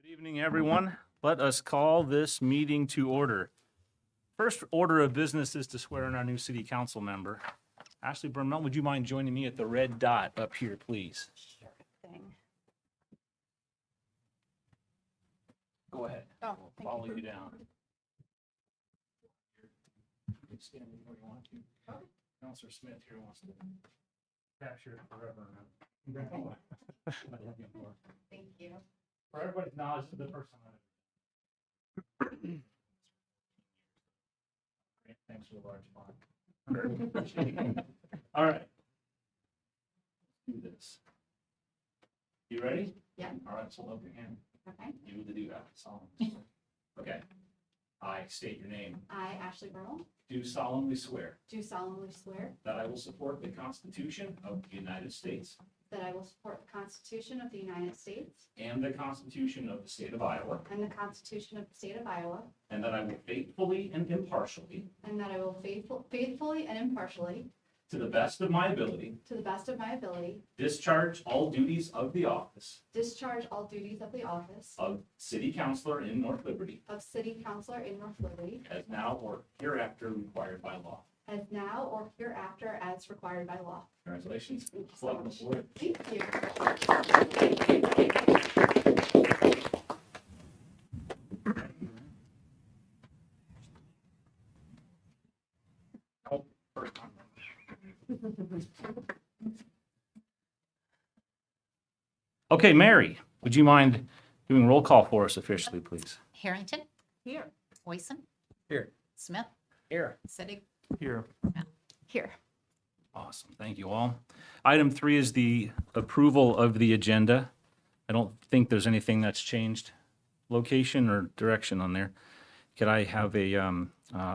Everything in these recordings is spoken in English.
Good evening, everyone. Let us call this meeting to order. First order of business is to swear in our new city council member. Ashley Brunel, would you mind joining me at the red dot up here, please? Sure thing. Go ahead. Oh, We'll thank follow you. you down. Stand where you want to. Counselor Smith here wants to capture it forever. Thank you. For everybody's knowledge to the person. Great, thanks for the large font. All right. Let's do this. You ready? Yeah. All right, so lower your hand. Okay. You need to do that solemnly. Okay. I state your name. I, Ashley Burrell, Do solemnly swear do solemnly swear that I will support the Constitution of the United States that I will support the Constitution of the United States and the Constitution of the State of Iowa, and the Constitution of the State of Iowa, and that I will faithfully and impartially, and that I will faithfully and impartially, to the best of my ability, to the best of my ability, discharge all duties of the office discharge all duties of the office of City Councilor in North Liberty of City Councilor in North Liberty, as now or hereafter required by law. as now or hereafter as required by law. Congratulations. Thank you so Welcome much. aboard. Thank you. Oh, first time. Okay, Mary, would you mind doing roll call for us officially, please? Harrington, Here. Boyson, Here. Smith, Here. Sittig, Here. Here. Awesome, thank you all. Item 3 is the approval of the agenda. I don't think there's anything that's changed, location or direction on there. Could I have a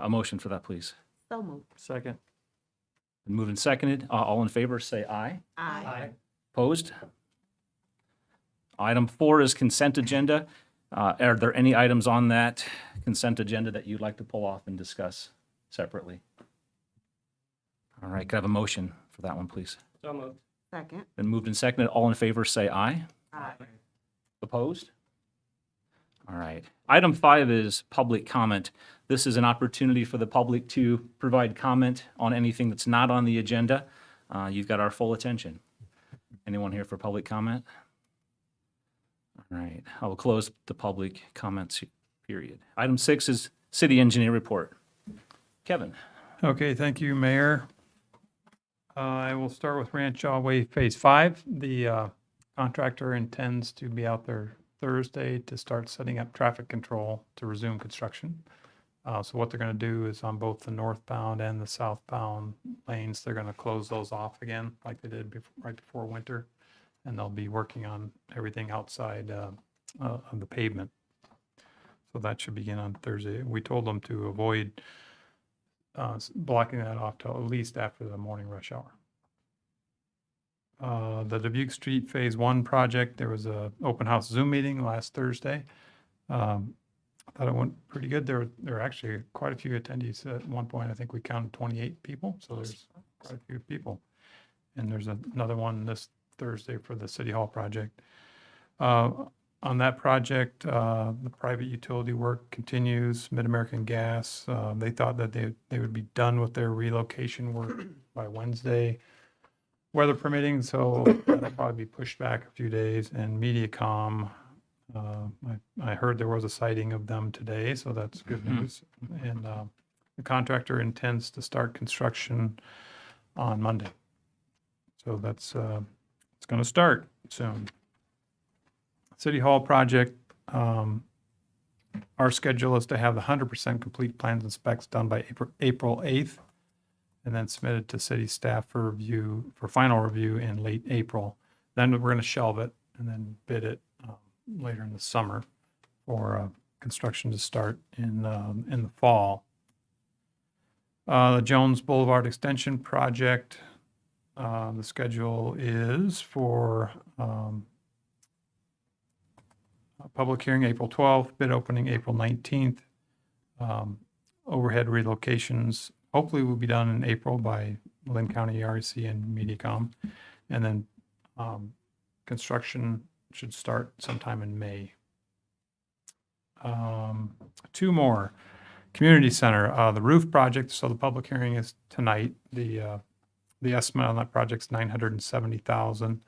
motion for that, please? so moved. Second. Been moved and seconded. All in favor, say aye. Aye. Opposed? Item 4 is consent agenda. Are there any items on that consent agenda that you'd like to pull off and discuss separately? All right, could I have a motion for that one, please? So moved. Second. Been moved and seconded. All in favor, say aye. Aye. Opposed? All right. Item 5 is public comment. This is an opportunity for the public to provide comment on anything that's not on the agenda. You've got our full attention. Anyone here for public comment? All right, I will close the public comments period. Item 6 is city engineer report. Kevin? Okay, thank you, Mayor. I will start with Rancho Way Phase 5. The contractor intends to be out there Thursday to start setting up traffic control to resume construction. So what they're going to do is on both the northbound and the southbound lanes, they're going to close those off again like they did right before winter. And they'll be working on everything outside of the pavement. So that should begin on Thursday. We told them to avoid blocking that off till at least after the morning rush hour. The Dubuque Street Phase 1 project, there was a open house Zoom meeting last Thursday. I thought it went pretty good. There were actually quite a few attendees. At one point, I think we counted 28 people, so there's quite a few people. And there's another one this Thursday for the City Hall project. On that project, the private utility work continues. Mid-American Gas, they thought that they would be done with their relocation work by Wednesday, weather permitting, so that'll probably be pushed back a few days. And MediaCom, I heard there was a sighting of them today, so that's good news. And the contractor intends to start construction on Monday. So that's it's going to start soon. City Hall project, our schedule is to have the 100% complete plans and specs done by April 8th, and then submitted to city staff for review, for final review in late April. Then we're going to shelve it and then bid it later in the summer for construction to start in the fall. The Jones Boulevard Extension project, the schedule is for a public hearing April 12th, bid opening April 19th. Overhead relocations hopefully will be done in April by Lynn County REC and MediaCom. And then construction should start sometime in May. Two more. Community Center, the roof project, so the public hearing is tonight. The estimate on that project's $970,000.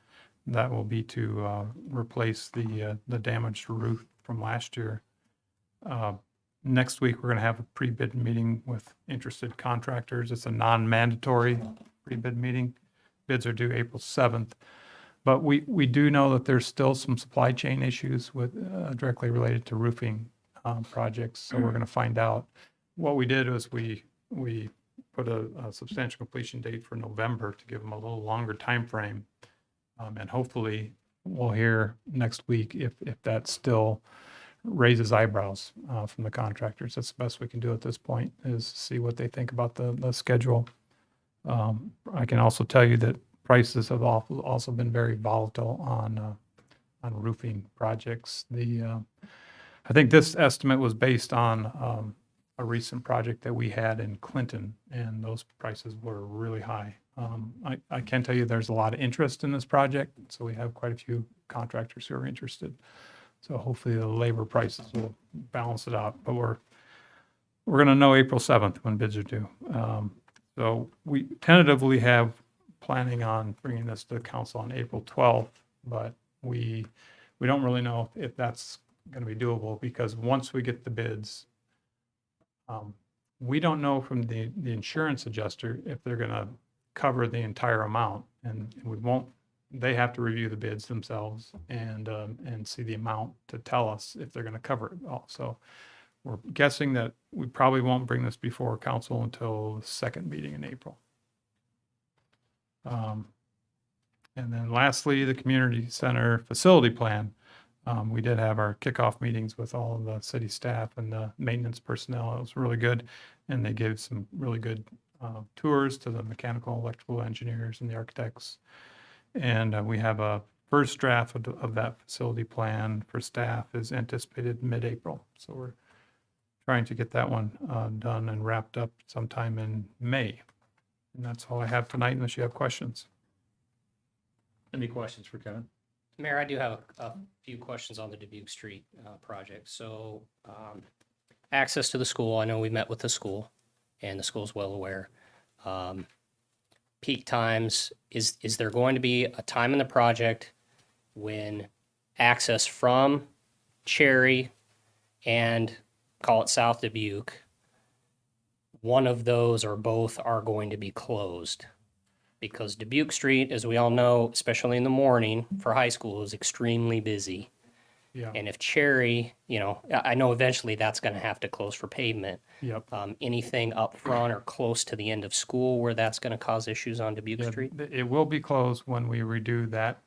That will be to replace the damaged roof from last year. Next week, we're going to have a pre-bid meeting with interested contractors. It's a non-mandatory pre-bid meeting. Bids are due April 7th. But we do know that there's still some supply chain issues with directly related to roofing projects. So we're going to find out. What we did was we put a substantial completion date for November to give them a little longer time frame. And hopefully we'll hear next week if that still raises eyebrows from the contractors. That's the best we can do at this point, is see what they think about the schedule. I can also tell you that prices have also been very volatile on roofing projects. I think this estimate was based on a recent project that we had in Clinton, and those prices were really high. I can tell you there's a lot of interest in this project, so we have quite a few contractors who are interested. So hopefully the labor prices will balance it out. But we're going to know April 7th when bids are due. So we tentatively have planning on bringing this to the council on April 12th, but we don't really know if that's going to be doable, because once we get the bids, we don't know from the insurance adjuster if they're going to cover the entire amount, and we won't. They have to review the bids themselves and see the amount to tell us if they're going to cover it all. So we're guessing that we probably won't bring this before council until the second meeting in April. And then lastly, the community center facility plan. We did have our kickoff meetings with all of the city staff and the maintenance personnel. It was really good. And they gave some really good tours to the mechanical, electrical engineers and the architects. And we have a first draft of that facility plan for staff is anticipated mid-April. So we're trying to get that one done and wrapped up sometime in May. And that's all I have tonight, unless you have questions. Any questions for Kevin? Mayor, I do have a few questions on the Dubuque Street project. So access to the school, I know we met with the school and the school's well aware. Peak times, is there going to be a time in the project when access from Cherry and call it South Dubuque, one of those or both are going to be closed? Because Dubuque Street, as we all know, especially in the morning for high school, is extremely busy. Yeah. And if Cherry, I know eventually that's going to have to close for pavement. Yep. Anything up front or close to the end of school where that's going to cause issues on Dubuque Yeah, Street? it will be closed when we redo that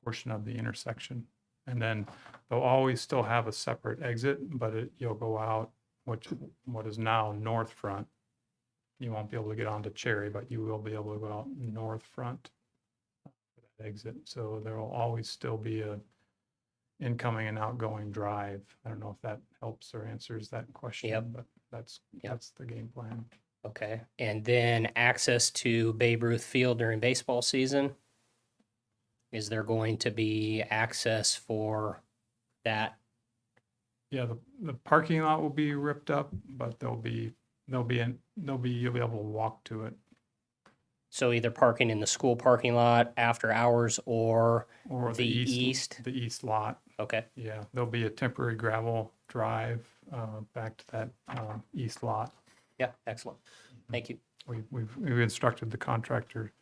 portion of the intersection. And then they'll always still have a separate exit, but you'll go out, what is now north front. You won't be able to get onto Cherry, but you will be able to go out north front for that exit. So there will always still be a incoming and outgoing drive. I don't know if that helps or answers that question, Yep. but that's the game plan. Okay. And then access to Babe Ruth Field during baseball season. Is there going to be access for that? Yeah, the parking lot will be ripped up, but you'll be able to walk to it. So either parking in the school parking lot after hours or The east lot. Okay. Yeah, there'll be a temporary gravel drive back to that east lot. Yeah, excellent. Thank you. We've instructed the contractor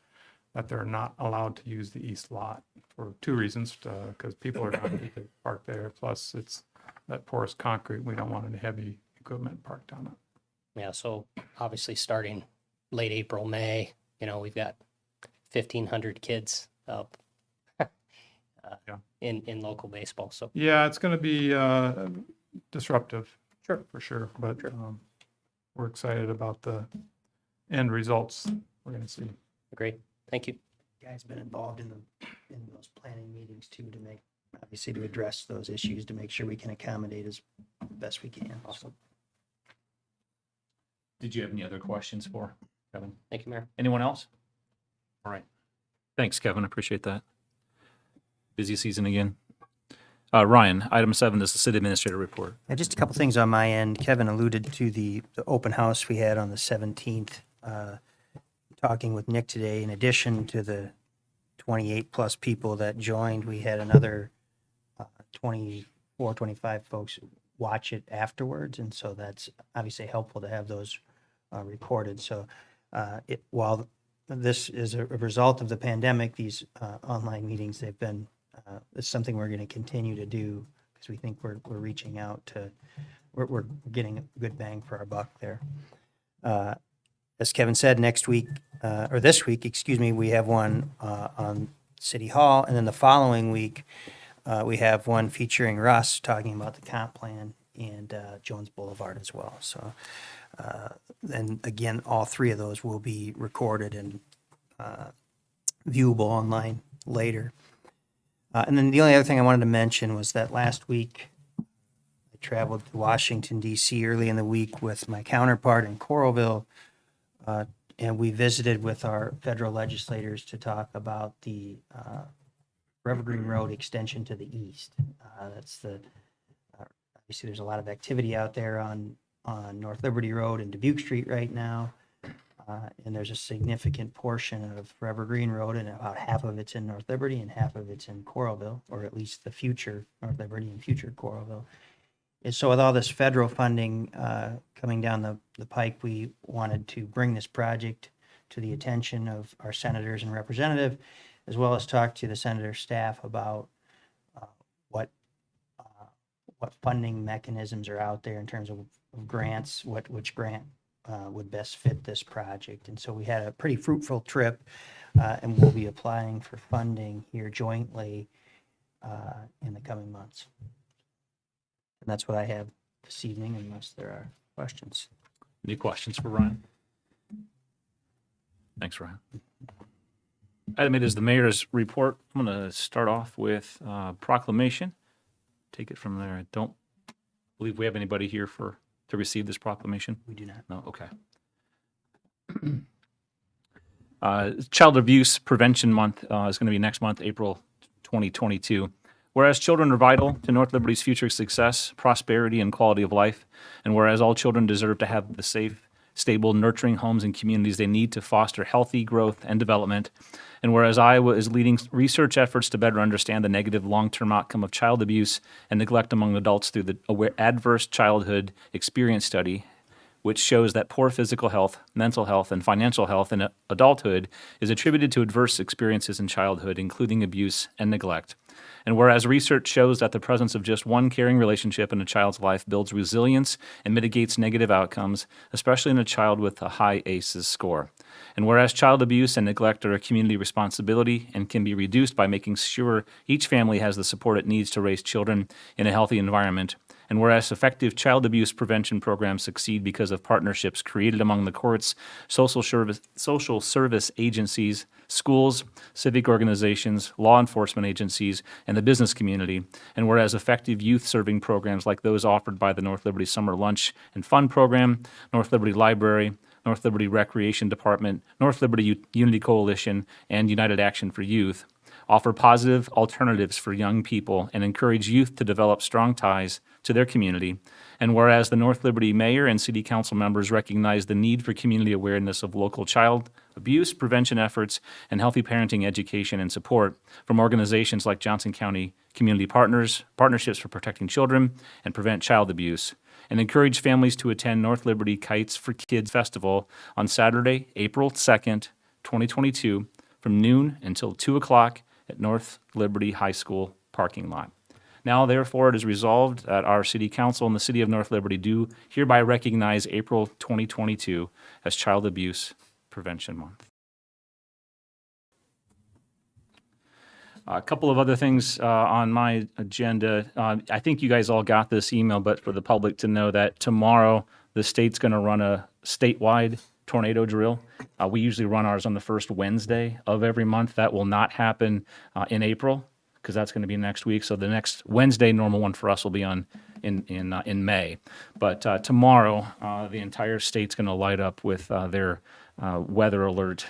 that they're not allowed to use the east lot for two reasons, because people are not going to park there. Plus, it's that porous concrete. We don't want any heavy equipment parked on it. Yeah, so obviously starting late April, May, we've got 1,500 kids up in local baseball. So Yeah, it's going to be disruptive. Sure. For sure. But we're excited about the end results we're going to see. great. Thank you. Guys been involved in those planning meetings too, to obviously to address those issues, to make sure we can accommodate as best we can. Awesome. Did you have any other questions for Kevin? Thank you, Mayor. Anyone else? All right. Thanks, Kevin. I appreciate that. Busy season again. Ryan, item 7 is the city administrator report. Just a couple things on my end. Kevin alluded to the open house we had on the 17th. Talking with Nick today, in addition to the 28-plus people that joined, we had another 24, 25 folks watch it afterwards, and so that's obviously helpful to have those recorded. So while this is a result of the pandemic, these online meetings, they've been, it's something we're going to continue to do because we think we're reaching out to, we're getting a good bang for our buck there. As Kevin said, next week, or this week, excuse me, we have one on City Hall, and then the following week, we have one featuring Russ talking about the comp plan and Jones Boulevard as well. So, and again, all three of those will be recorded and viewable online later. And then the only other thing I wanted to mention was that last week, I traveled to Washington, D.C. early in the week with my counterpart in Coralville, and we visited with our federal legislators to talk about the Evergreen Road extension to the east. That's the obviously there's a lot of activity out there on North Liberty Road and Dubuque Street right now, and there's a significant portion of Evergreen Road, and about half of it's in North Liberty and half of it's in Coralville, or at least the future North Liberty and future Coralville. And so with all this federal funding coming down the pike, we wanted to bring this project to the attention of our senators and representative, as well as talk to the senator staff about what funding mechanisms are out there in terms of grants, which grant would best fit this project. And so we had a pretty fruitful trip, and we'll be applying for funding here jointly in the coming months. And that's what I have this evening, unless there are questions. Any questions for Ryan? Thanks, Ryan. Item 8 is the mayor's report. I'm going to start off with proclamation. Take it from there. I don't believe we have anybody here to receive this proclamation. We do not. No, okay. Child Abuse Prevention Month is going to be next month, April 2022. Whereas children are vital to North Liberty's future success, prosperity, and quality of life, and whereas all children deserve to have the safe, stable, nurturing homes and communities they need to foster healthy growth and development, and whereas Iowa is leading research efforts to better understand the negative long-term outcome of child abuse and neglect among adults through the Adverse Childhood Experience Study, which shows that poor physical health, mental health, and financial health in adulthood is attributed to adverse experiences in childhood, including abuse and neglect. And whereas research shows that the presence of just one caring relationship in a child's life builds resilience and mitigates negative outcomes, especially in a child with a high ACEs score. And whereas child abuse and neglect are a community responsibility and can be reduced by making sure each family has the support it needs to raise children in a healthy environment. And whereas effective child abuse prevention programs succeed because of partnerships created among the courts, social service agencies, schools, civic organizations, law enforcement agencies, and the business community. And whereas effective youth-serving programs like those offered by the North Liberty Summer Lunch and Fun Program, North Liberty Library, North Liberty Recreation Department, North Liberty Unity Coalition, and United Action for Youth offer positive alternatives for young people and encourage youth to develop strong ties to their community. And whereas the North Liberty Mayor and City Council members recognize the need for community awareness of local child abuse prevention efforts and healthy parenting education and support from organizations like Johnson County Community Partners, Partnerships for Protecting Children, and Prevent Child Abuse, and encourage families to attend North Liberty Kites for Kids Festival on Saturday, April 2nd, 2022, from noon until 2 o'clock at North Liberty High School parking lot. Now, therefore, it is resolved that our City Council and the City of North Liberty do hereby recognize April 2022 as Child Abuse Prevention Month. A couple of other things on my agenda. I think you guys all got this email, but for the public to know that tomorrow the state's going to run a statewide tornado drill. We usually run ours on the first Wednesday of every month. That will not happen in April because that's going to be next week. So the next Wednesday normal one for us will be on in May. But tomorrow, the entire state's going to light up with their weather alert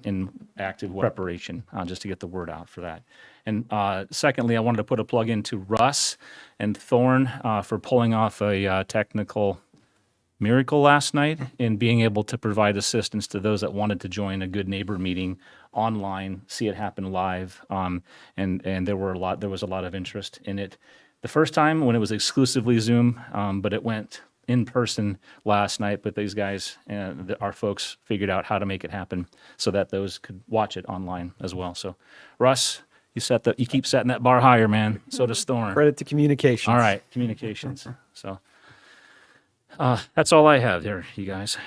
in active preparation, just to get the word out for that. And secondly, I wanted to put a plug into Russ and Thorne for pulling off a technical miracle last night in being able to provide assistance to those that wanted to join a Good Neighbor meeting online, see it happen live, and there was a lot of interest in it. The first time when it was exclusively Zoom, but it went in person last night. But these guys, our folks, figured out how to make it happen so that those could watch it online as well. So, Russ, you keep setting that bar higher, man. So does Thorne. Credit to communications. All right, communications. So. That's all I have there, you guys.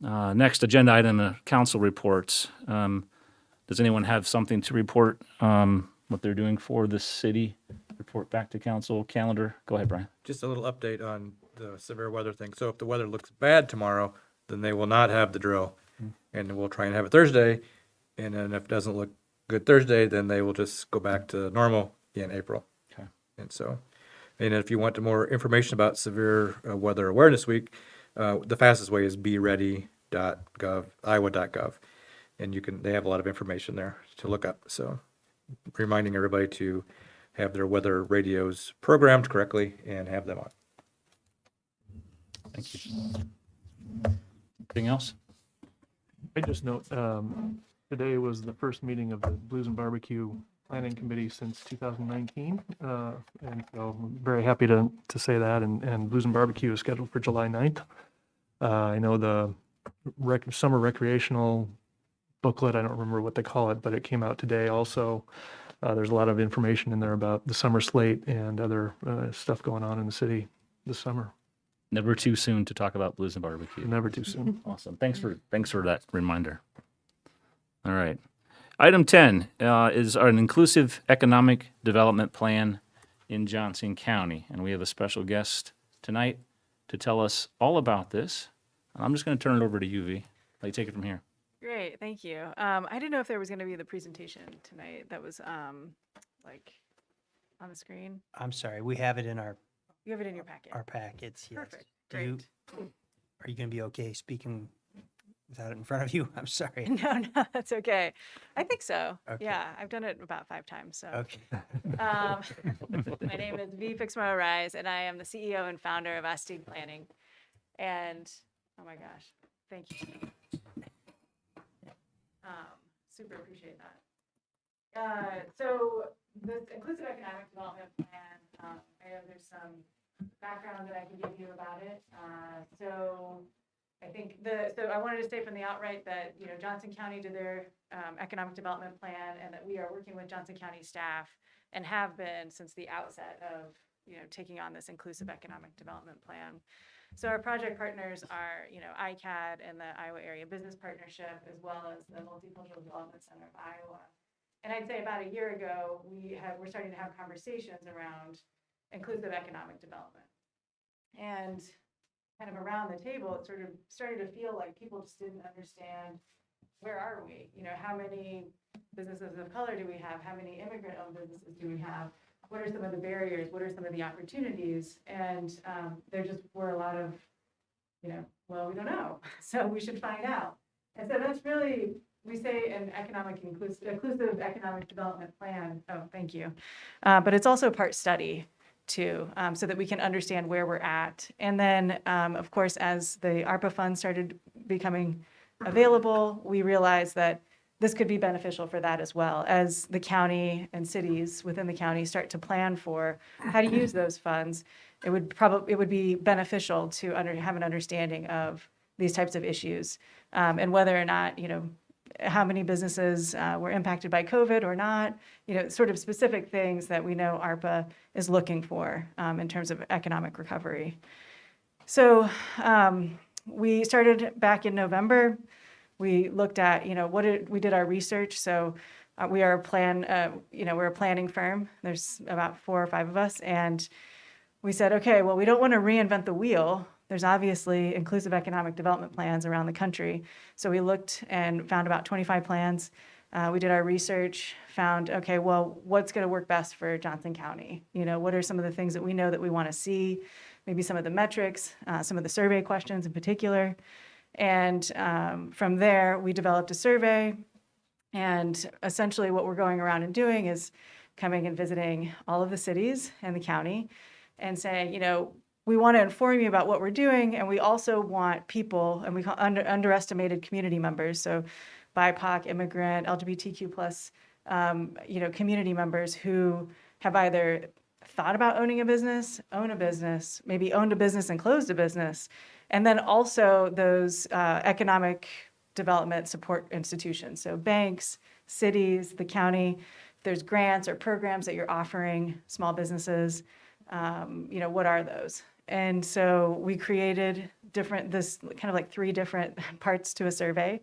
Next agenda item, council reports. Does anyone have something to report, what they're doing for the city? Report back to council calendar. Go ahead, Brian. Just a little update on the severe weather thing. So if the weather looks bad tomorrow, then they will not have the drill. And we'll try and have it Thursday. And then if it doesn't look good Thursday, then they will just go back to normal in April. Okay. And so, and if you want more information about Severe Weather Awareness Week, the fastest way is beready.gov, iowa.gov. And they have a lot of information there to look up. So reminding everybody to have their weather radios programmed correctly and have them on. Thank you. Anything else? I just note, today was the first meeting of the Blues and Barbecue Planning Committee since 2019. And so I'm very happy to say that. And Blues and Barbecue is scheduled for July 9th. I know the summer recreational booklet, I don't remember what they call it, but it came out today also. There's a lot of information in there about the summer slate and other stuff going on in the city this summer. Never too soon to talk about Blues and Barbecue. Never too soon. Awesome. Thanks for that reminder. All right. Item 10 is an inclusive economic development plan in Johnson County. And we have a special guest tonight to tell us all about this. I'm just going to turn it over to you, V. Let you take it from here. Great, thank you. I didn't know if there was going to be the presentation tonight that was like on the screen. I'm sorry, we have it in our You have it in your packet. packets, yes. Perfect, Do you, great. are you going to be okay speaking without it in front of you? I'm sorry. No, that's okay. I think so. Okay. Yeah, I've done it about 5 times. So, Okay. my name is V. Fixmo Rise, and I am the CEO and founder of Astig Planning. And oh my gosh, thank you. Super appreciate that. So this inclusive economic development plan, I know there's some background that I can give you about it. So I think so I wanted to say from the outright that, Johnson County did their economic development plan, and that we are working with Johnson County staff and have been since the outset of, taking on this inclusive economic development plan. So our project partners are, ICAD and the Iowa Area Business Partnership, as well as the Multicultural Development Center of Iowa. And I'd say about a year ago, we're starting to have conversations around inclusive economic development. And kind of around the table, it sort of started to feel like people just didn't understand, where are we? How many businesses of color do we have? How many immigrant-owned businesses do we have? What are some of the barriers? What are some of the opportunities? And there just were a lot of, well, we don't know. So we should find out. And so that's really, we say an inclusive economic development plan. Oh, thank you. But it's also part study too, so that we can understand where we're at. And then, of course, as the ARPA funds started becoming available, we realized that this could be beneficial for that as well, as the county and cities within the county start to plan for how to use those funds. It would be beneficial to have an understanding of these types of issues, and whether or not, how many businesses were impacted by COVID or not, sort of specific things that we know ARPA is looking for in terms of economic recovery. So we started back in November. We looked at, we did our research. So we are we're a planning firm. There's about 4 or 5 of us. And we said, okay, well, we don't want to reinvent the wheel. There's obviously inclusive economic development plans around the country. So we looked and found about 25 plans. We did our research, found, okay, well, what's going to work best for Johnson County? What are some of the things that we know that we want to see? Maybe some of the metrics, some of the survey questions in particular. And from there, we developed a survey. And essentially what we're going around and doing is coming and visiting all of the cities and the county and saying, we want to inform you about what we're doing, and we also want people, and we call underestimated community members, so BIPOC, immigrant, LGBTQ plus, community members who have either thought about owning a business, own a business, maybe owned a business and closed a business, and then also those economic development support institutions, so banks, cities, the county. If there's grants or programs that you're offering small businesses, what are those? And so we created this kind of like 3 different parts to a survey,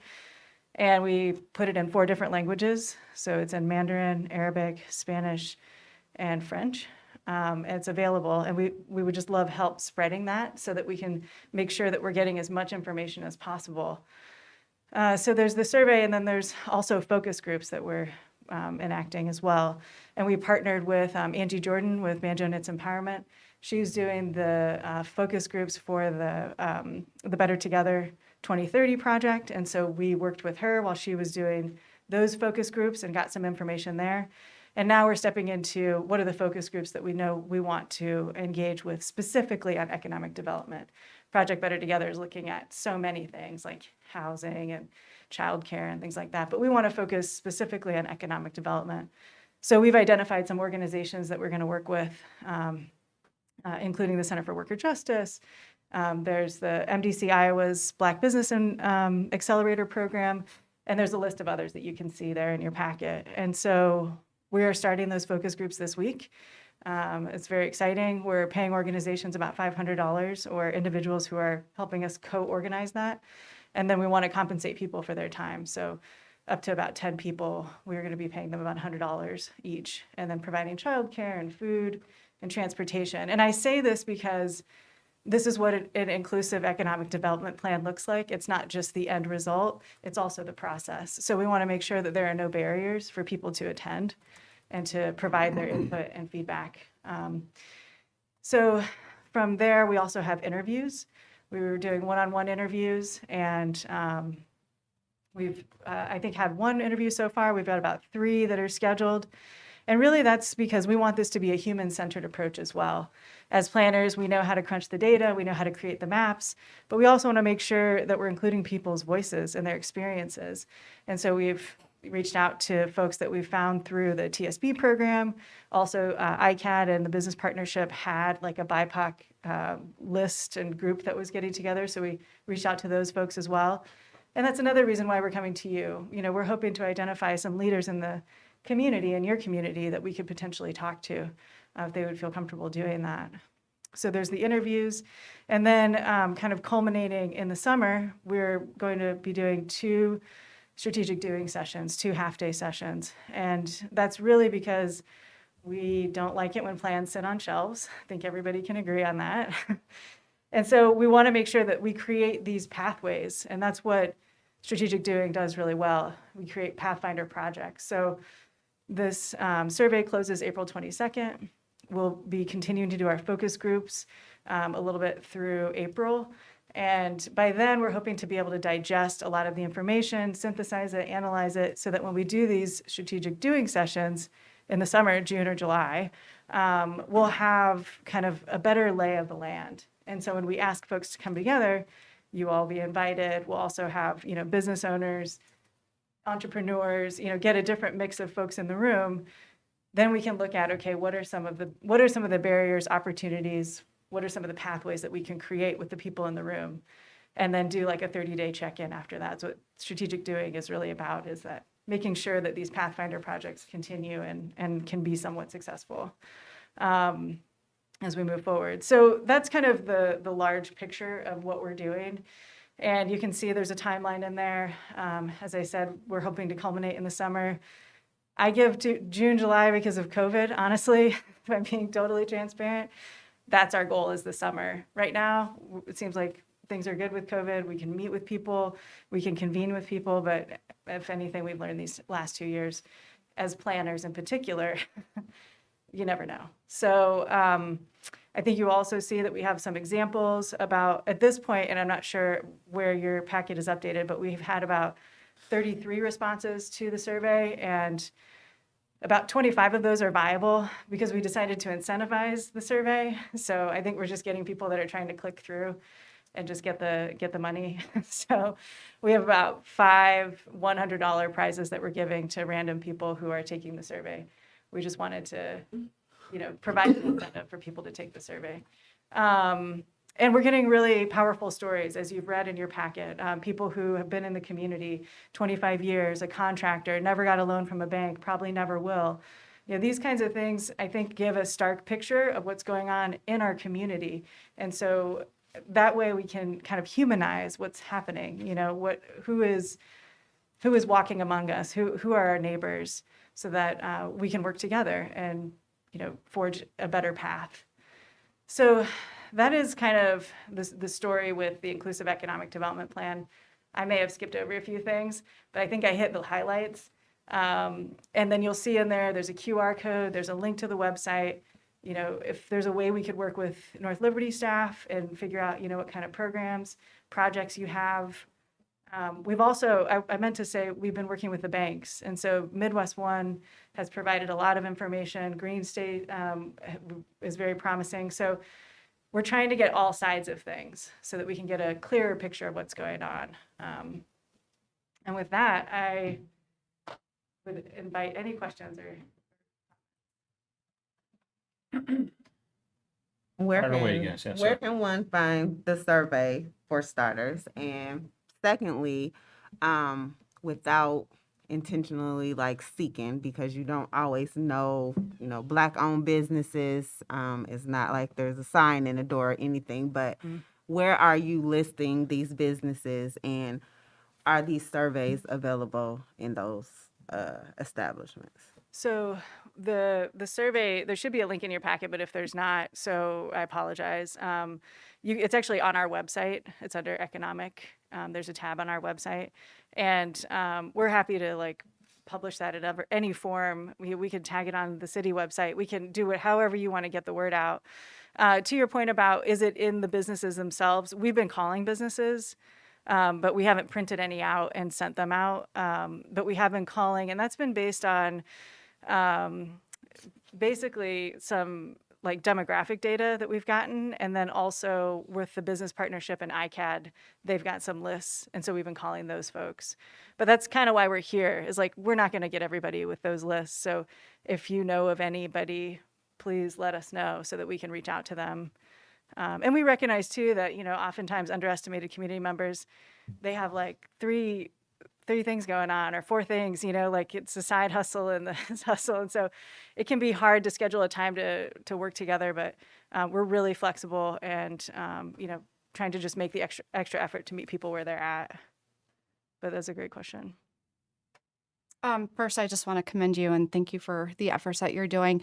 and we put it in 4 different languages. So it's in Mandarin, Arabic, Spanish, and French. And it's available, and we would just love help spreading that so that we can make sure that we're getting as much information as possible. So there's the survey, and then there's also focus groups that we're enacting as well. And we partnered with Angie Jordan with Banjo Knits Empowerment. She's doing the focus groups for the Better Together 2030 project. And so we worked with her while she was doing those focus groups and got some information there. And now we're stepping into what are the focus groups that we know we want to engage with specifically on economic development. Project Better Together is looking at so many things like housing and childcare and things like that, but we want to focus specifically on economic development. So we've identified some organizations that we're going to work with, including the Center for Worker Justice. There's the MDC Iowa's Black Business and Accelerator Program, and there's a list of others that you can see there in your packet. And so we are starting those focus groups this week. It's very exciting. We're paying organizations about $500 or individuals who are helping us co-organize that. And then we want to compensate people for their time. So up to about 10 people, we're going to be paying them about $100 each, and then providing childcare and food and transportation. And I say this because this is what an inclusive economic development plan looks like. It's not just the end result, it's also the process. So we want to make sure that there are no barriers for people to attend and to provide their input and feedback. So from there, we also have interviews. We were doing one-on-one interviews, and we've, I think, had 1 interview so far. We've got about 3 that are scheduled. And really that's because we want this to be a human-centered approach as well. As planners, we know how to crunch the data, we know how to create the maps, but we also want to make sure that we're including people's voices and their experiences. And so we've reached out to folks that we've found through the TSB program. Also, ICAD and the business partnership had like a BIPOC list and group that was getting together. So we reached out to those folks as well. And that's another reason why we're coming to you. We're hoping to identify some leaders in the community, in your community, that we could potentially talk to if they would feel comfortable doing that. So there's the interviews. And then kind of culminating in the summer, we're going to be doing 2 strategic doing sessions, 2 half-day sessions. And that's really because we don't like it when plans sit on shelves. I think everybody can agree on that. And so we want to make sure that we create these pathways. And that's what strategic doing does really well. We create Pathfinder projects. So this survey closes April 22nd. We'll be continuing to do our focus groups a little bit through April. And by then, we're hoping to be able to digest a lot of the information, synthesize it, analyze it, so that when we do these strategic doing sessions in the summer, June or July, we'll have kind of a better lay of the land. And so when we ask folks to come together, you all be invited. We'll also have, business owners, entrepreneurs, get a different mix of folks in the room. Then we can look at, okay, what are some of the barriers, opportunities, what are some of the pathways that we can create with the people in the room, and then do like a 30-day check-in after that. So what strategic doing is really about is that making sure that these Pathfinder projects continue and can be somewhat successful as we move forward. So that's kind of the large picture of what we're doing. And you can see there's a timeline in there. As I said, we're hoping to culminate in the summer. I give to June, July because of COVID, honestly, if I'm being totally transparent. That's our goal, is the summer. Right now, it seems like things are good with COVID. We can meet with people, we can convene with people, but if anything, we've learned these last 2 years, as planners in particular, you never know. So I think you also see that we have some examples about, at this point, and I'm not sure where your packet is updated, but we've had about 33 responses to the survey, and about 25 of those are viable because we decided to incentivize the survey. So I think we're just getting people that are trying to click through and just get the money. So we have about 5 $100 prizes that we're giving to random people who are taking the survey. We just wanted to, provide an incentive for people to take the survey. And we're getting really powerful stories, as you've read in your packet. People who have been in the community 25 years, a contractor, never got a loan from a bank, probably never will. These kinds of things, I think, give a stark picture of what's going on in our community. And so that way we can kind of humanize what's happening, who is walking among us, who are our neighbors, so that we can work together and, forge a better path. So that is kind of the story with the Inclusive Economic Development Plan. I may have skipped over a few things, but I think I hit the highlights. And then you'll see in there's a QR code, there's a link to the website. If there's a way we could work with North Liberty staff and figure out, what kind of programs, projects you have. We've also, I meant to say, we've been working with the banks. And so Midwest One has provided a lot of information. Green State is very promising. So we're trying to get all sides of things so that we can get a clearer picture of what's going on. And with that, I would invite any questions or. Where Fire away, can, yes, yes, where sir. can one find the survey, for starters? And secondly, without intentionally seeking, because you don't always know, Black-owned businesses, it's not like there's a sign in the door or anything, but where are you listing these businesses, and are these surveys available in those establishments? So the survey, there should be a link in your packet, but if there's not, so I apologize. It's actually on our website. It's under economic. There's a tab on our website, and we're happy to publish that in any form. We can tag it on the city website. We can do it however you want to get the word out. To your point about, is it in the businesses themselves? We've been calling businesses, but we haven't printed any out and sent them out. But we have been calling, and that's been based on basically some demographic data that we've gotten, and then also with the business partnership and ICAD, they've got some lists, and so we've been calling those folks. But that's kind of why we're here, is we're not going to get everybody with those lists. So if you know of anybody, please let us know so that we can reach out to them. And we recognize too that, oftentimes underestimated community members, they have three things going on, or 4 things, it's a side hustle and this hustle. And so it can be hard to schedule a time to work together, but we're really flexible and, trying to just make the extra effort to meet people where they're at. But that's a great question. First, I just want to commend you and thank you for the efforts that you're doing.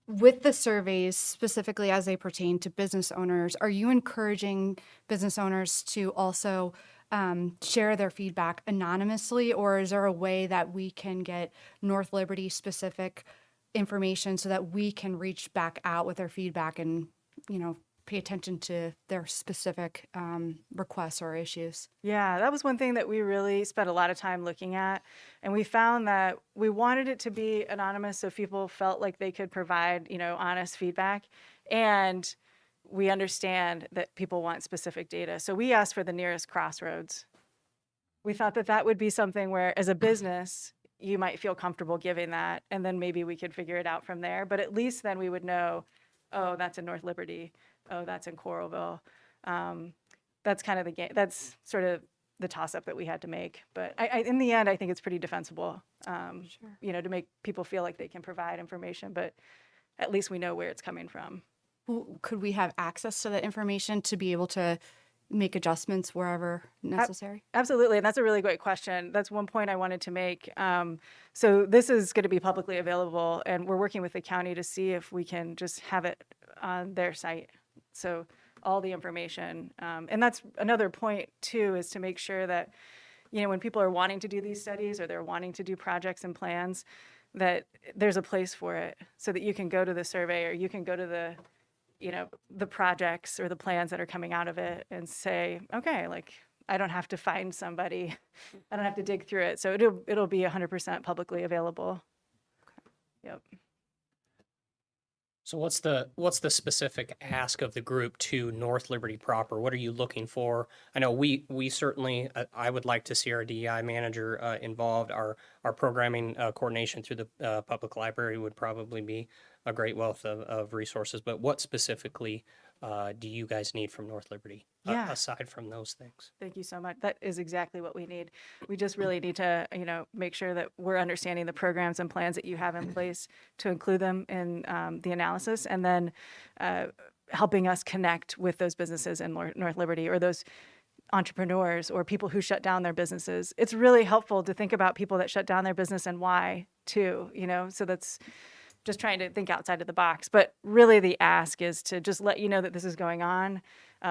With the surveys, specifically as they pertain to business owners, are you encouraging business owners to also share their feedback anonymously, or is there a way that we can get North Liberty specific information so that we can reach back out with their feedback and, pay attention to their specific requests or issues? Yeah, that was one thing that we really spent a lot of time looking at. And we found that we wanted it to be anonymous so people felt like they could provide, honest feedback. And we understand that people want specific data. So we asked for the nearest crossroads. We thought that would be something where, as a business, you might feel comfortable giving that, and then maybe we could figure it out from there. But at least then we would know, oh, that's in North Liberty. Oh, that's in Coralville. That's kind of the game. That's sort of the toss-up that we had to make. But in the end, I think it's pretty defensible, Sure. To make people feel like they can provide information, but at least we know where it's coming from. Could we have access to that information to be able to make adjustments wherever necessary? Absolutely, and that's a really great question. That's one point I wanted to make. So this is going to be publicly available, and we're working with the county to see if we can just have it on their site. So all the information. And that's another point too, is to make sure that, you know, when people are wanting to do these studies or they're wanting to do projects and plans, that there's a place for it so that you can go to the survey or you can go to the, you know, the projects or the plans that are coming out of it and say, okay, like, I don't have to find somebody. I don't have to dig through it. So it'll be 100% publicly available. Yep. So what's the specific ask of the group to North Liberty proper? What are you looking for? I know we certainly, I would like to see our DEI manager involved. Our programming coordination through the public library would probably be a great wealth of resources. But what specifically do you guys need from North Liberty Yeah. aside from those things? Thank you so much. That is exactly what we need. We just really need to, you know, make sure that we're understanding the programs and plans that you have in place to include them in the analysis, and then helping us connect with those businesses in North Liberty or those entrepreneurs or people who shut down their businesses. It's really helpful to think about people that shut down their business and why too, you know, so that's just trying to think outside of the box. But really the ask is to just let you know that this is going on.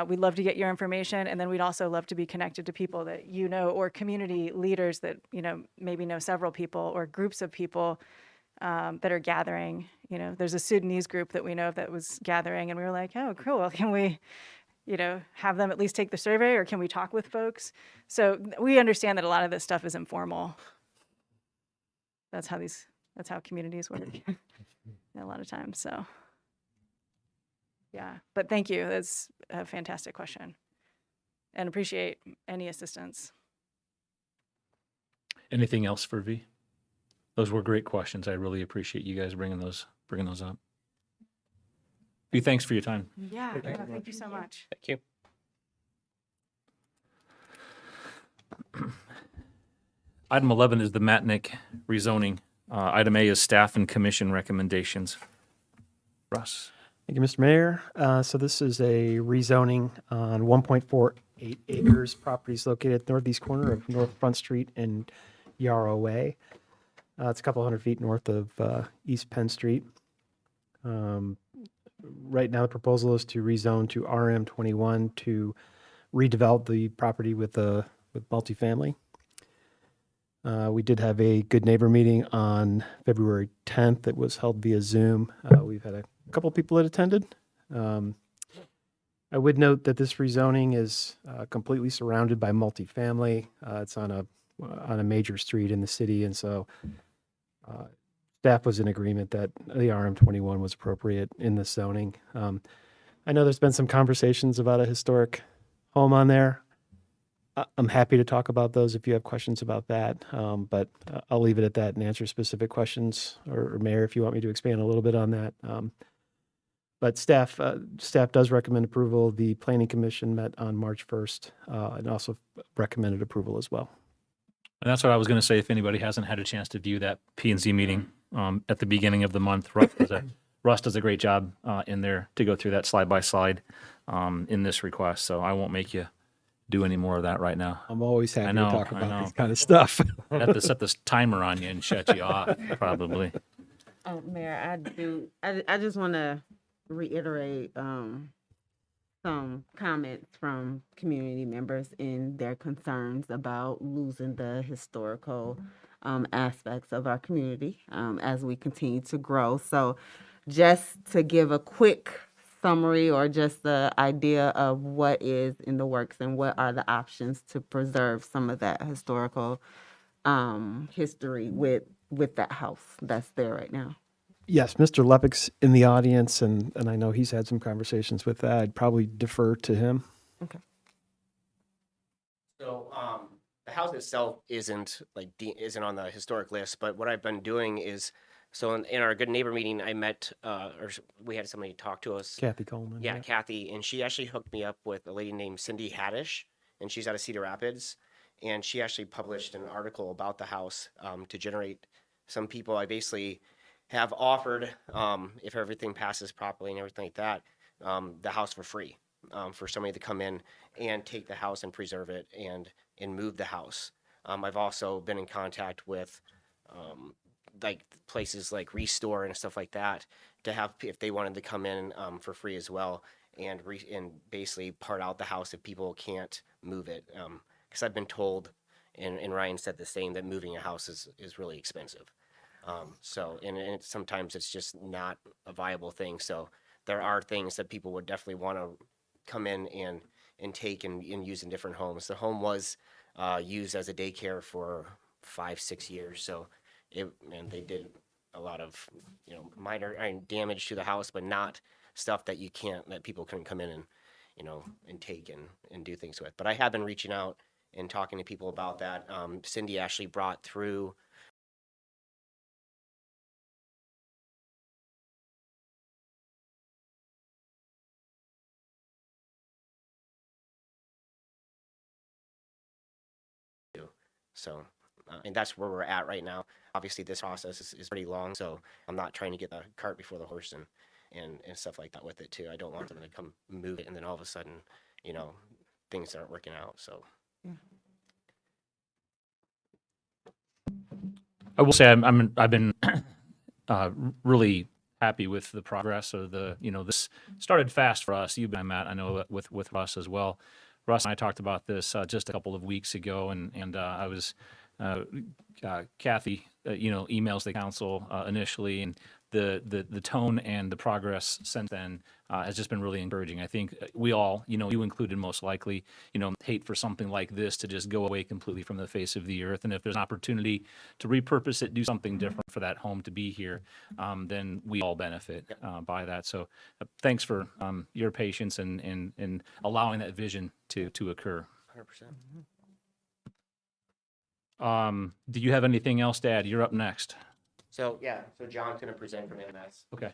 We'd love to get your information, and then we'd also love to be connected to people that you know, or community leaders that, you know, maybe know several people or groups of people that are gathering. You know, there's a Sudanese group that we know of that was gathering, and we were like, oh, cool, can we, you know, have them at least take the survey, or can we talk with folks? So we understand that a lot of this stuff is informal. That's how communities work a lot of times. So yeah, but thank you. That's a fantastic question, and appreciate any assistance. Anything else for V? Those were great questions. I really appreciate you guys bringing those up. V, thanks for your time. Yeah, thank you so much. Thank you. Item 11 is the Matnick rezoning. Item A is staff and commission recommendations. Russ? Thank you, Mr. Mayor. So this is a rezoning on 1.48 acres, properties located at the northeast corner of North Front Street and Yarrow Way. It's a couple hundred feet north of East Penn Street. Right now, the proposal is to rezone to RM21 to redevelop the property with multifamily. We did have a good neighbor meeting on February 10th that was held via Zoom. We've had a couple people that attended. I would note that this rezoning is completely surrounded by multifamily. It's on a major street in the city, and so staff was in agreement that the RM21 was appropriate in this zoning. I know there's been some conversations about a historic home on there. I'm happy to talk about those if you have questions about that, but I'll leave it at that and answer specific questions, or Mayor, if you want me to expand a little bit on that. But staff does recommend approval. The Planning Commission met on March 1st and also recommended approval as well. And that's what I was going to say. If anybody hasn't had a chance to view that P&Z meeting at the beginning of the month, Russ does a great job in there to go through that slide by slide in this request. So I won't make you do any more of that right now. I'm always happy know, to talk I about know. this kind of stuff. I have to set this timer on you and shut you off, probably. Oh, Mayor, I just want to reiterate some comments from community members in their concerns about losing the historical aspects of our community as we continue to grow. So just to give a quick summary or just the idea of what is in the works and what are the options to preserve some of that historical history with that house that's there right now. Yes, Mr. Lepik's in the audience, and I know he's had some conversations with that. I'd probably defer to him. Okay. So the house itself isn't on the historic list, but what I've been doing is, so in our good neighbor meeting, I met or we had somebody talk to us. Kathy Coleman. Yeah, Kathy, and she actually hooked me up with a lady named Cindy Haddish, and she's out of Cedar Rapids, and she actually published an article about the house to generate some people. I basically have offered, if everything passes properly and everything like that, the house for free for somebody to come in and take the house and preserve it and move the house. I've also been in contact with like places like Restore and stuff like that to have, if they wanted to come in for free as well and basically part out the house if people can't move it. Because I've been told, and Ryan said the same, that moving a house is really expensive. Sometimes it's just not a viable thing. So there are things that people would definitely want to come in and take and use in different homes. The home was used as a daycare for 5-6 years. So and they did a lot of, minor damage to the house, but not stuff that people couldn't come in and, and take and do things with. But I have been reaching out and talking to people about that. Cindy actually brought through and that's where we're at right now. Obviously, this process is pretty long, so I'm not trying to get the cart before the horse and stuff like that with it too. I don't want them to come move it and then all of a sudden, things aren't working out. So I will say I've been really happy with the progress of this started fast for us. You've been, Matt, I know with Russ as well. Russ and I talked about this just a couple of weeks ago, and I was Kathy, emails the council initially, and the tone and the progress since then has just been really encouraging. I think we all, you included most likely, hate for something like this to just go away completely from the face of the earth. And if there's an opportunity to repurpose it, do something different for that home to be here, then we all benefit by that. So thanks for your patience and allowing that vision to occur. 100%. Do you have anything else to add? You're up next. So John's going to present from MS. Okay.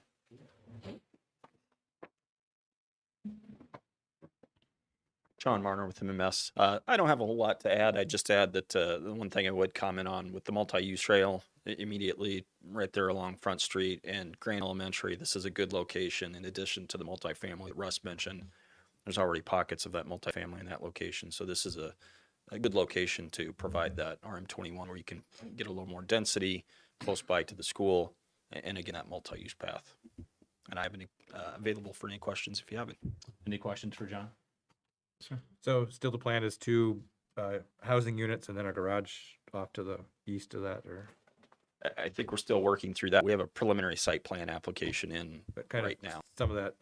John Marner with MMS. I don't have a whole lot to add. I just add that the one thing I would comment on with the multi-use trail immediately right there along Front Street and Grant Elementary, this is a good location in addition to the multifamily that Russ mentioned. There's already pockets of that multifamily in that location. So this is a good location to provide that RM21 where you can get a little more density close by to the school and again, that multi-use path. And I have any available for any questions if you have it. Any questions for John? So still the plan is 2 housing units and then a garage off to the east of that, or? I think we're still working through that. We have a preliminary site plan application in right now. Some of that.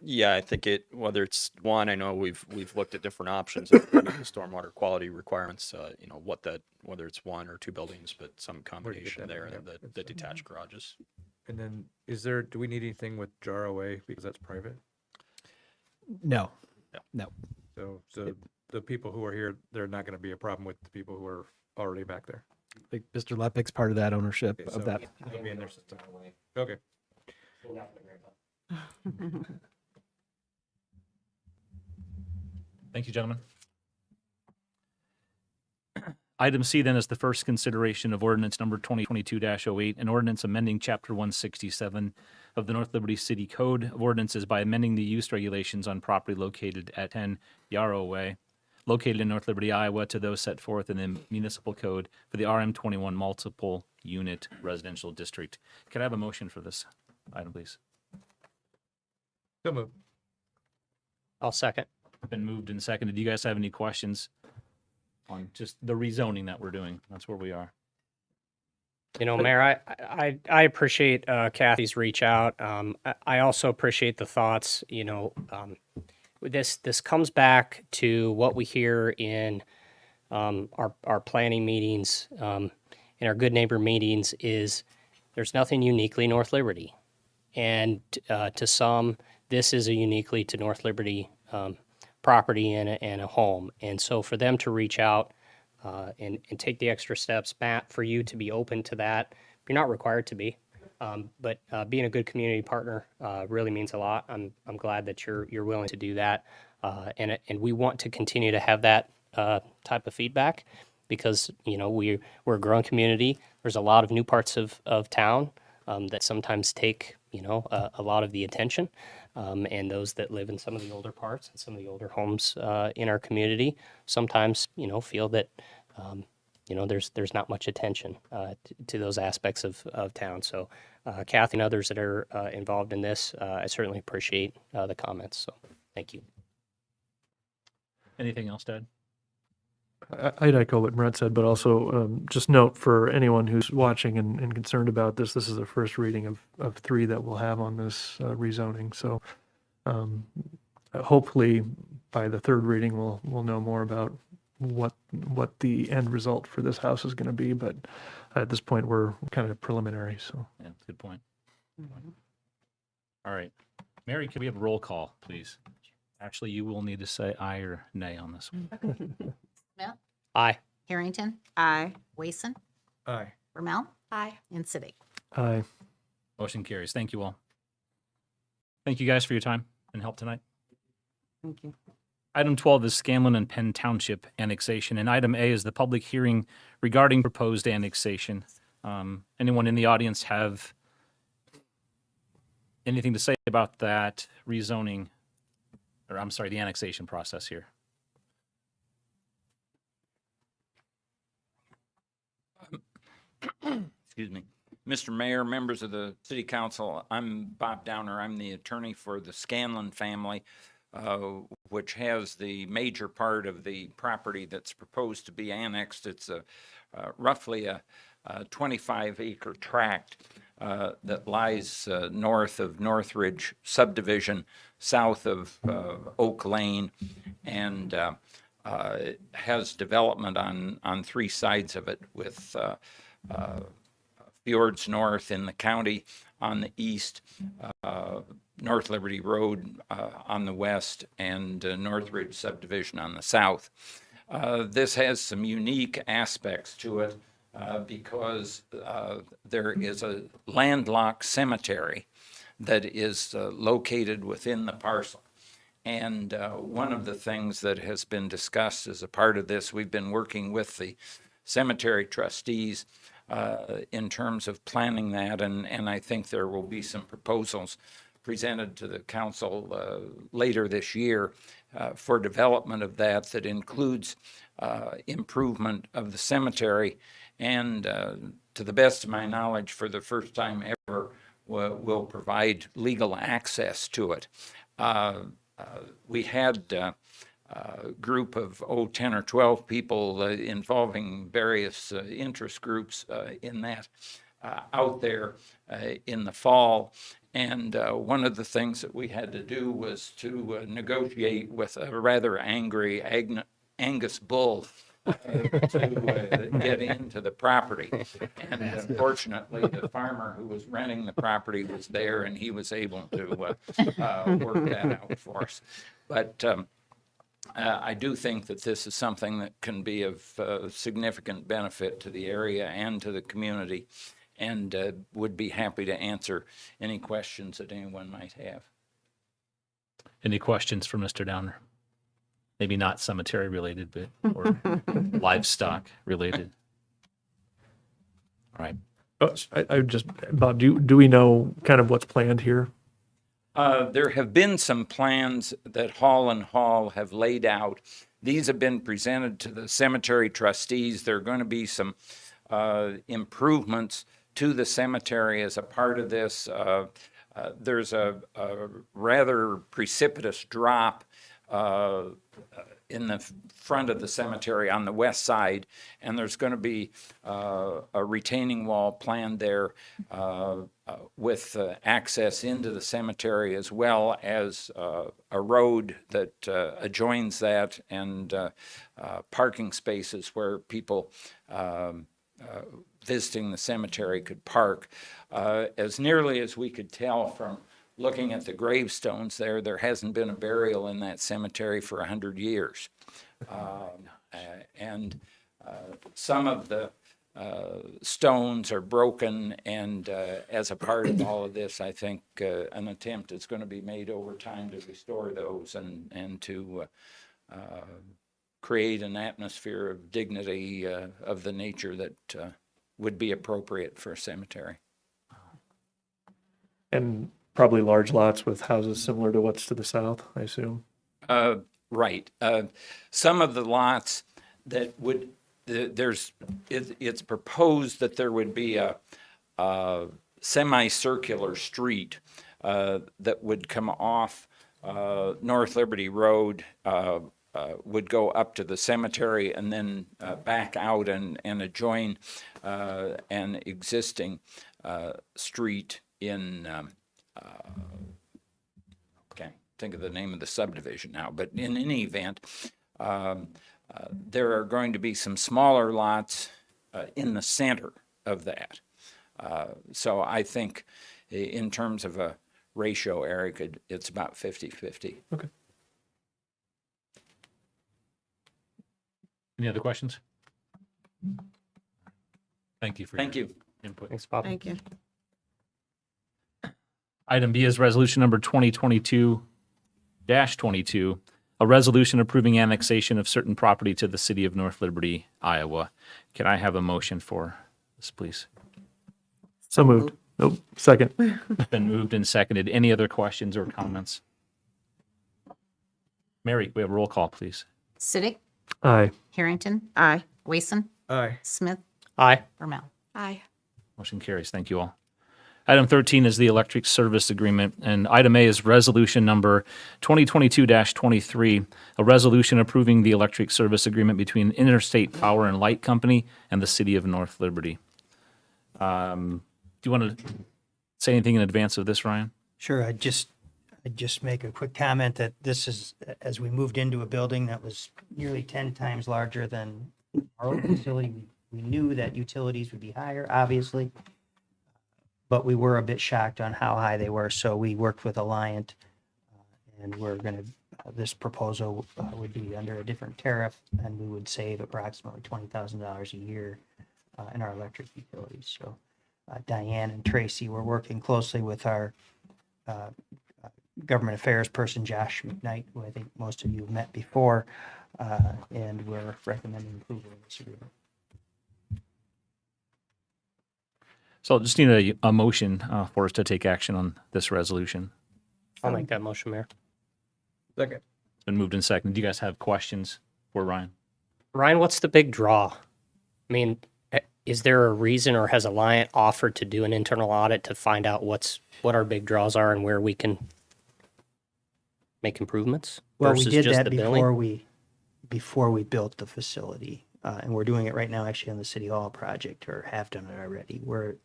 Yeah, I think whether it's one, I know we've looked at different options of the stormwater quality requirements, whether it's 1 or 2 buildings, but some combination there, and the detached garages. And then do we need anything with JAROA because that's private? No. So the people who are here, they're not going to be a problem with the people who are already back there. I think Mr. Lepik's part of that ownership Okay, of that. It'll be in their system. Okay. Thank you, gentlemen. Item C then is the first consideration of ordinance number 2022-08, an ordinance amending Chapter 167 of the North Liberty City Code of Ordinances by amending the use regulations on property located at 10 Yarrow Way, located in North Liberty, Iowa, to those set forth in the municipal code for the RM21 multiple unit residential district. Could I have a motion for this item, please? So moved. I'll second. Been moved and seconded. Do you guys have any questions on just the rezoning that we're doing? That's where we are. Mayor, I appreciate Kathy's reach out. I also appreciate the thoughts. This comes back to what we hear in our planning meetings, in our good neighbor meetings, is there's nothing uniquely North Liberty, and to some, this is a uniquely to North Liberty property and a home. And so for them to reach out and take the extra steps, Matt, for you to be open to that, you're not required to be, but being a good community partner really means a lot. I'm glad that you're willing to do that, and we want to continue to have that type of feedback because we're a growing community. There's a lot of new parts of town that sometimes take a lot of the attention. And those that live in some of the older parts and some of the older homes in our community sometimes, feel that, there's not much attention to those aspects of town. So Kathy and others that are involved in this. I certainly appreciate the comments. So thank you. Anything else, Ted? I'd echo what Brent said, but also just note for anyone who's watching and concerned about this, this is the first reading of 3 that we'll have on this rezoning. So hopefully by the 3rd reading, we'll know more about what the end result for this house is going to be. But at this point, we're kind of preliminary. So Yeah, that's a good point. All right. Mary, can we have a roll call, please? Actually, you will need to say aye or nay on this one. Smith, Aye. Harrington, Aye. Wason, Aye. Rommel, Aye. and City. aye. Motion carries. Thank you all. Thank you guys for your time and help tonight. Thank you. Item 12 is Scanlon and Penn Township annexation, and item A is the public hearing regarding proposed annexation. Anyone in the audience have anything to say about that rezoning, or I'm sorry, the annexation process here? Excuse me. Mr. Mayor, members of the City Council, I'm Bob Downer. I'm the attorney for the Scanlon family, which has the major part of the property that's proposed to be annexed. It's roughly a 25-acre tract that lies north of Northridge subdivision, south of Oak Lane, and has development on 3 sides of it with fjords north in the county on the east, North Liberty Road on the west, and Northridge subdivision on the south. This has some unique aspects to it because there is a landlocked cemetery that is located within the parcel. And one of the things that has been discussed as a part of this, we've been working with the cemetery trustees in terms of planning that, and I think there will be some proposals presented to the council later this year for development of that includes improvement of the cemetery, and to the best of my knowledge, for the first time ever, will provide legal access to it. We had a group of 10 or 12 people involving various interest groups in that out there in the fall. And one of the things that we had to do was to negotiate with a rather angry Angus bull to get into the property. And unfortunately, the farmer who was renting the property was there, and he was able to work that out for us. But I do think that this is something that can be of significant benefit to the area and to the community, and would be happy to answer any questions that anyone might have. Any questions for Mr. Downer? Maybe not cemetery related, but or livestock related. All right. I just, Bob, do we know kind of what's planned here? There have been some plans that Hall and Hall have laid out. These have been presented to the cemetery trustees. There are going to be some improvements to the cemetery as a part of this. There's a rather precipitous drop in the front of the cemetery on the west side, and there's going to be a retaining wall planned there with access into the cemetery, as well as a road that adjoins that, and parking spaces where people visiting the cemetery could park. As nearly as we could tell from looking at the gravestones there hasn't been a burial in that cemetery for 100 years. And some of the stones are broken, and as a part of all of this, I think an attempt is going to be made over time to restore those and to create an atmosphere of dignity of the nature that would be appropriate for a cemetery. And probably large lots with houses similar to what's to the south, I assume. Right. Some of the lots that would, it's proposed that there would be a semicircular street that would come off North Liberty Road, would go up to the cemetery and then back out and adjoin an existing street in, can't think of the name of the subdivision now, but in any event, there are going to be some smaller lots in the center of that. So I think in terms of a ratio, Eric, it's about 50-50. Okay. Any other questions? Thank you for Thank your you. input. Thanks, Bob. Thank you. Item B is resolution number 2022-22, a resolution approving annexation of certain property to the city of North Liberty, Iowa. Can I have a motion for this, please? So moved. Nope. Second. It's been moved and seconded. Any other questions or comments? Mary, we have a roll call, please. Siddick, Aye. Harrington, Aye. Wason, Aye. Smith, Aye. Vermel. Aye. Motion carries. Thank you all. Item 13 is the electric service agreement, and item A is resolution number 2022-23, a resolution approving the electric service agreement between Interstate Power and Light Company and the city of North Liberty. Do you want to say anything in advance of this, Ryan? Sure, I'd just make a quick comment that this is, as we moved into a building that was nearly 10 times larger than our old facility, we knew that utilities would be higher, obviously, but we were a bit shocked on how high they were, so we worked with Alliant, and we're going to, this proposal would be under a different tariff, and we would save approximately $20,000 a year in our electric utilities. So Diane and Tracy were working closely with our government affairs person, Josh McKnight, who I think most of you have met before, and we're recommending approval of this agreement. So I'll just need a motion for us to take action on this resolution. I'll make that motion, Mayor. Second. It's been moved and seconded. Do you guys have questions for Ryan? Ryan, what's the big draw? I mean, is there a reason, or has Alliant offered to do an internal audit to find out what our big draws are and where we can make improvements? Well, we versus did just that the billing? before we built the facility, and we're doing it right now actually on the City Hall project, or have done it already, where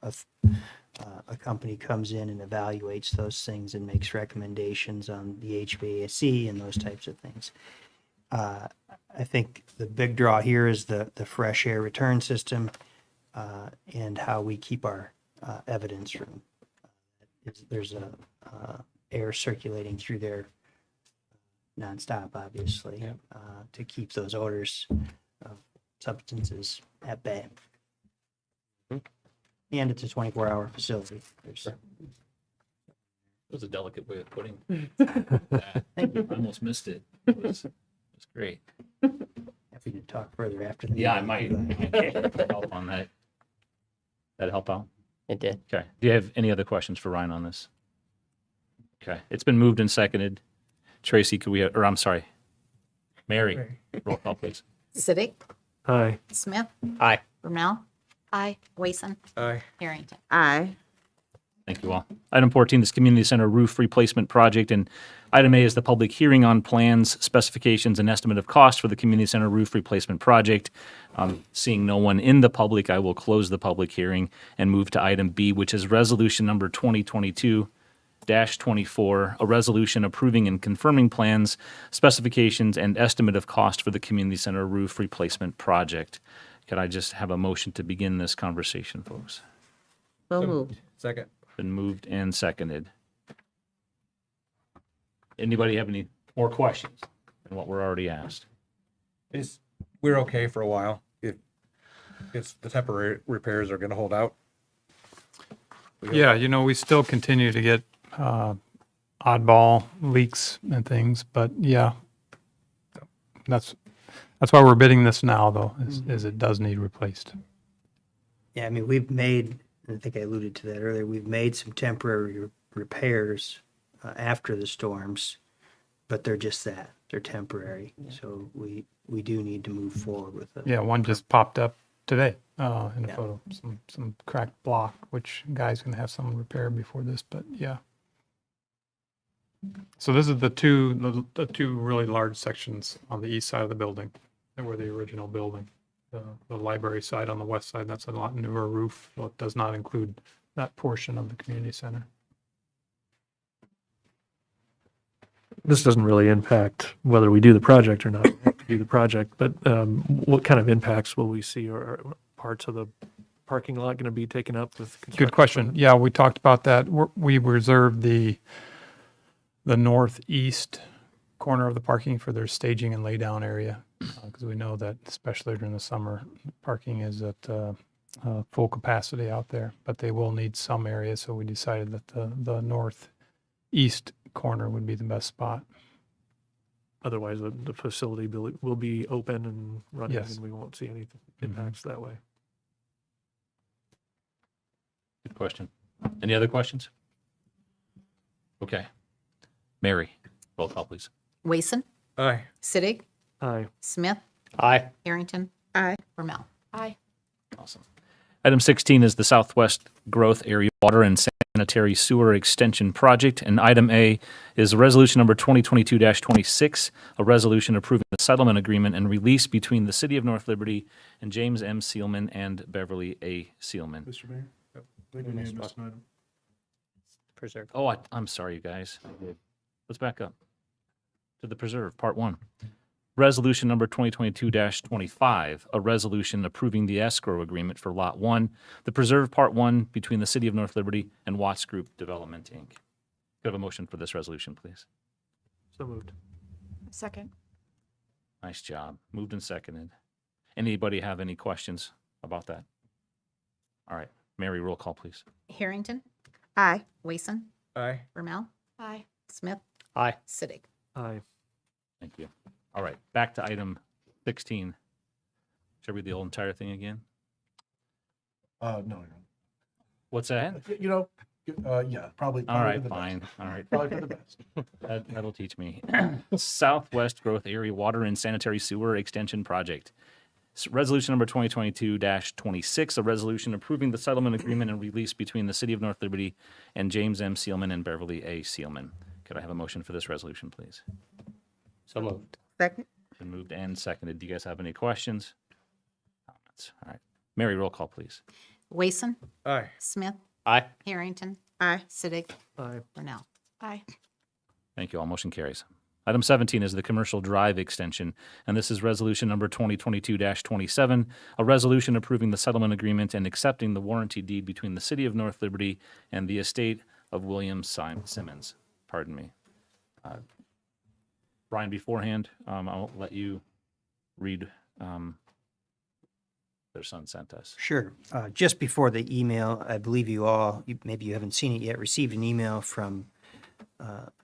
a company comes in and evaluates those things and makes recommendations on the HVAC and those types of things. I think the big draw here is the fresh air return system and how we keep our evidence room. There's air circulating through there nonstop, obviously, to keep those odors of substances at bay. And it's a 24-hour facility. That was a delicate way of putting that. Thank you. I almost missed it. It was great. Happy to talk further after the Yeah, I meeting. might help on that. That help out? It did. Okay. Do you have any other questions for Ryan on this? Okay. It's been moved and seconded. Tracy, could we, or I'm sorry, Mary, roll call, please. Siddick, Aye. Smith, Aye. Vermel, Aye. Wason, Aye. Harrington. Aye. Thank you all. Item 14 is Community Center Roof Replacement Project, and item A is the public hearing on plans, specifications, and estimate of cost for the Community Center Roof Replacement Project. Seeing no one in the public, I will close the public hearing and move to item B, which is resolution number 2022-24, a resolution approving and confirming plans, specifications, and estimate of cost for the Community Center Roof Replacement Project. Could I just have a motion to begin this conversation, folks? So moved. Second. Been moved and seconded. Anybody have any more questions than what were already asked? We're okay for a while. If it's the temporary repairs are going to hold out. Yeah, we still continue to get oddball leaks and things, but yeah, that's why we're bidding this now, though, is it does need replaced. Yeah, I mean, we've made, I think I alluded to that earlier, we've made some temporary repairs after the storms, but they're just that, they're temporary. So we do need to move forward with it. Yeah, one just popped up today in a Yeah. photo. Some cracked block, which guy's going to have some repaired before this, but yeah. So this is the two really large sections on the east side of the building that were the original building. The library side on the west side, that's a lot newer roof, so it does not include that portion of the community center. This doesn't really impact whether we do the project or not. We have to do the project, but what kind of impacts will we see, or are parts of the parking lot going to be taken up with construction Good question. equipment? Yeah, we talked about that. We reserved the northeast corner of the parking for their staging and laydown area, because we know that especially during the summer, parking is at full capacity out there, but they will need some area, so we decided that the northeast corner would be the best spot. Otherwise, the facility will be open and running, Yes. and we won't see any impacts that way. Good question. Any other questions? Okay. Mary, roll call, please. Wason, Aye. Sittig, Aye. Smith, Aye. Harrington, Aye. Rommel. Aye. Awesome. Item 16 is the Southwest Growth Area Water and Sanitary Sewer Extension Project. And item A is resolution number 2022-26, a resolution approving the settlement agreement and release between the City of North Liberty and James M. Seelman and Beverly A. Seelman. Mr. Mayor? I think we need to miss an item. Preserve. Oh, I'm sorry, you guys. Let's back up to the preserve, part 1. Resolution number 2022-25, a resolution approving the escrow agreement for Lot 1, the preserve part 1 between the City of North Liberty and Watts Group Development, Inc. Could I have a motion for this resolution, please? So moved. Second. Nice job. Moved and seconded. Anybody have any questions about that? All right. Mary, roll call, please. Harrington, Aye. Wason, Aye. Rommel, Aye. Smith, Aye. Sittig. Aye. Thank you. All right. Back to item 16. Should I read the whole entire thing again? No. What's that? You know, yeah, probably. All right, for the best. fine. All right. Probably for the best. That'll teach me. Southwest Growth Area Water and Sanitary Sewer Extension Project. Resolution number 2022-26, a resolution approving the settlement agreement and release between the City of North Liberty and James M. Seelman and Beverly A. Seelman. Could I have a motion for this resolution, please? So moved. Second. Been moved and seconded. Do you guys have any questions? Comments? All right. Mary, roll call, please. Wason, Aye. Smith, Aye. Harrington, Aye. Sittig, Aye. Rommel. Aye. Thank you all. Motion carries. Item 17 is the Commercial Drive Extension, and this is resolution number 2022-27, a resolution approving the settlement agreement and accepting the warranty deed between the City of North Liberty and the estate of William Simmons. Pardon me. Brian, beforehand, I'll let you read their son sent us. Sure. Just before the email, I believe you all, maybe you haven't seen it yet, received an email from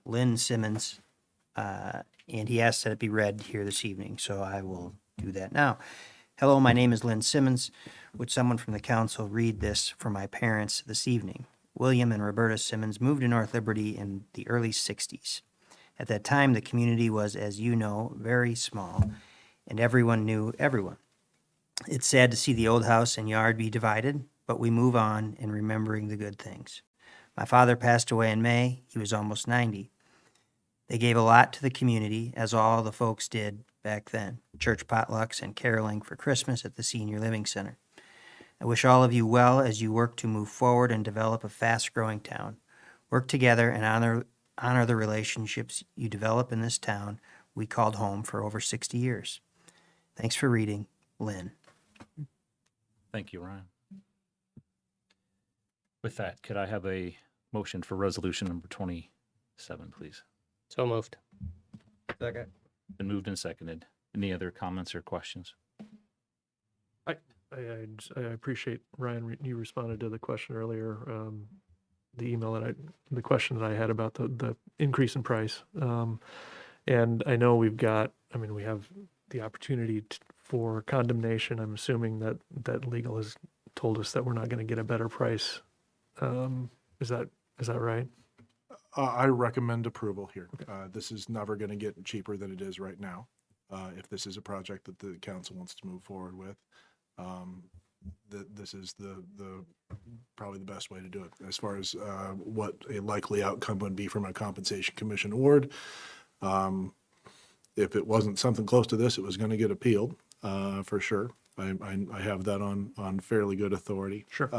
Lynn Simmons, and he asked that it be read here this evening, so I will do that now. Hello, my name is Lynn Simmons. Would someone from the council read this for my parents this evening? William and Roberta Simmons moved to North Liberty in the early 60s. At that time, the community was, as you know, very small, and everyone knew everyone. It's sad to see the old house and yard be divided, but we move on in remembering the good things. My father passed away in May. He was almost 90. They gave a lot to the community, as all the folks did back then. Church potlucks and caroling for Christmas at the Senior Living Center. I wish all of you well as you work to move forward and develop a fast-growing town. Work together and honor the relationships you develop in this town we called home for over 60 years. Thanks for reading, Lynn. Thank you, Ryan. With that, could I have a motion for resolution number 27, please? So moved. Second. Been moved and seconded. Any other comments or questions? I appreciate, Ryan, you responded to the question earlier, the email the question that I had about the increase in price. And I know we have the opportunity for condemnation. I'm assuming that legal has told us that we're not going to get a better price. Is that right? I recommend approval here. This is never going to get cheaper than it is right now. If this is a project that the council wants to move forward with. this is the probably the best way to do it. As far as what a likely outcome would be from a compensation commission award, if it wasn't something close to this, it was going to get appealed for sure. I have that on fairly good authority. Sure.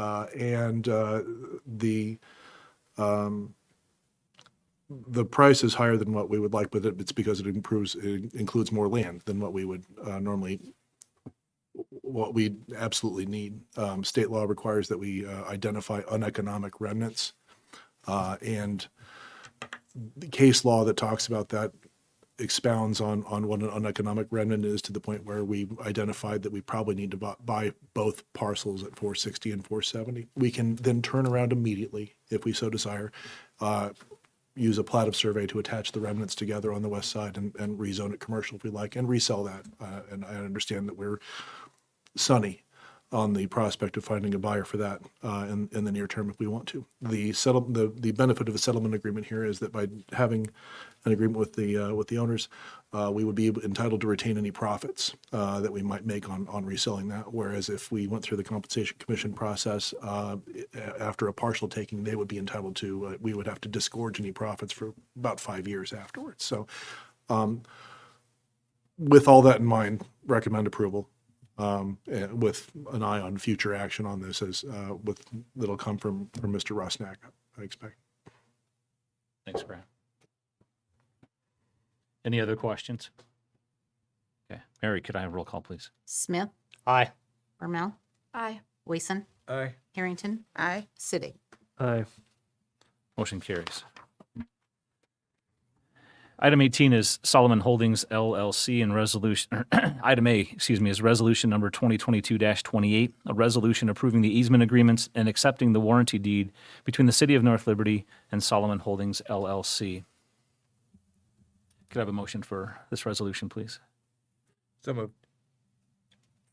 The price is higher than what we would like with it. It's because it includes more land than what we would what we absolutely need. State law requires that we identify uneconomic remnants, and the case law that talks about that expounds on what an uneconomic remnant is, to the point where we identified that we probably need to buy both parcels at 460 and 470. We can then turn around immediately, if we so desire, use a plat of survey to attach the remnants together on the west side and rezone it commercial if we like, and resell that. And I understand that we're sunny on the prospect of finding a buyer for that in the near term if we want to. The benefit of a settlement agreement here is that by having an agreement with the owners, we would be entitled to retain any profits that we might make on reselling that. Whereas if we went through the compensation commission process after a partial taking, they would be entitled to. We would have to disgorge any profits for about 5 years afterwards. So, with all that in mind, recommend approval. With an eye on future action on this, as that'll come from Mr. Rusnak, I expect. Thanks, Brad. Any other questions? Okay. Mary, could I have a roll call, please? Smith, Aye. Bermel, Aye. Wason, Aye. Harrington, Aye. Sittig. Aye. Motion carries. Item 18 is Solomon Holdings LLC and resolution, item A, is resolution number 2022-28, a resolution approving the easement agreements and accepting the warranty deed between the City of North Liberty and Solomon Holdings LLC. Could I have a motion for this resolution, please? So moved.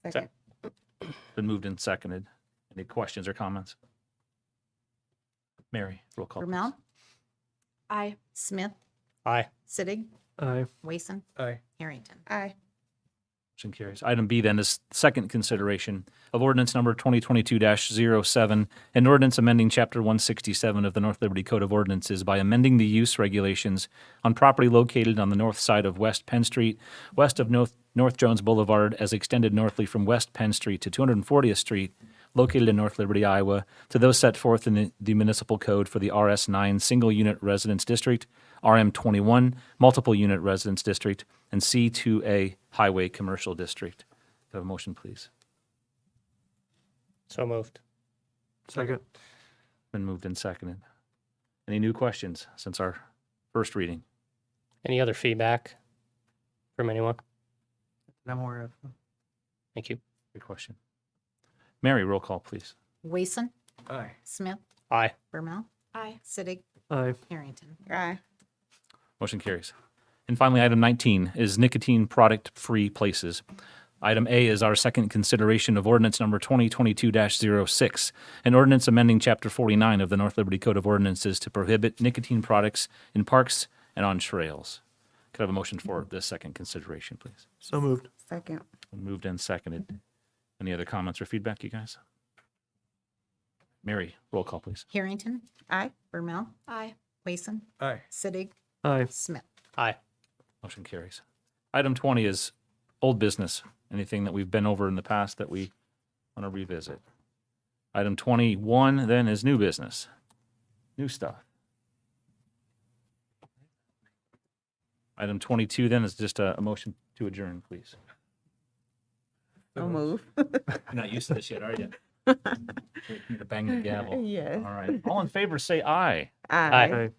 Second. Been moved and seconded. Any questions or comments? Mary, roll call, please. Bermel, Aye. Smith, Aye. Sittig, Aye. Wason, Aye. Harrington. Aye. Motion carries. Item B then is second consideration of ordinance number 2022-07, an ordinance amending Chapter 167 of the North Liberty Code of Ordinances by amending the use regulations on property located on the north side of West Penn Street, west of North Jones Boulevard, as extended northly from West Penn Street to 240th Street, located in North Liberty, Iowa, to those set forth in the municipal code for the RS9 Single Unit Residence District, RM21 Multiple Unit Residence District, and C2A Highway Commercial District. Could I have a motion, please? So moved. Second. Been moved and seconded. Any new questions since our first reading? Any other feedback from anyone? that I'm aware of. Thank you. Good question. Mary, roll call, please. Wason, Aye. Smith, Aye. Bermel, Aye. Sittig, Aye. Harrington. Aye. Motion carries. And finally, item 19 is nicotine product-free places. Item A is our second consideration of ordinance number 2022-06, an ordinance amending Chapter 49 of the North Liberty Code of Ordinances to prohibit nicotine products in parks and on trails. Could I have a motion for this second consideration, please? So moved. Second. Moved and seconded. Any other comments or feedback, you guys? Mary, roll call, please. Harrington, Aye. Bermel, Aye. Wason, Aye. Sittig, Aye. Smith. Aye. Motion carries. Item 20 is old business, anything that we've been over in the past that we want to revisit. Item 21 then is new business, new stuff. Item 22 then is just a motion to adjourn, please. So move. You're not used to this yet, are you? Wait for me to bang the gavel. Yes. All right. All in favor, say aye. Aye. Aye.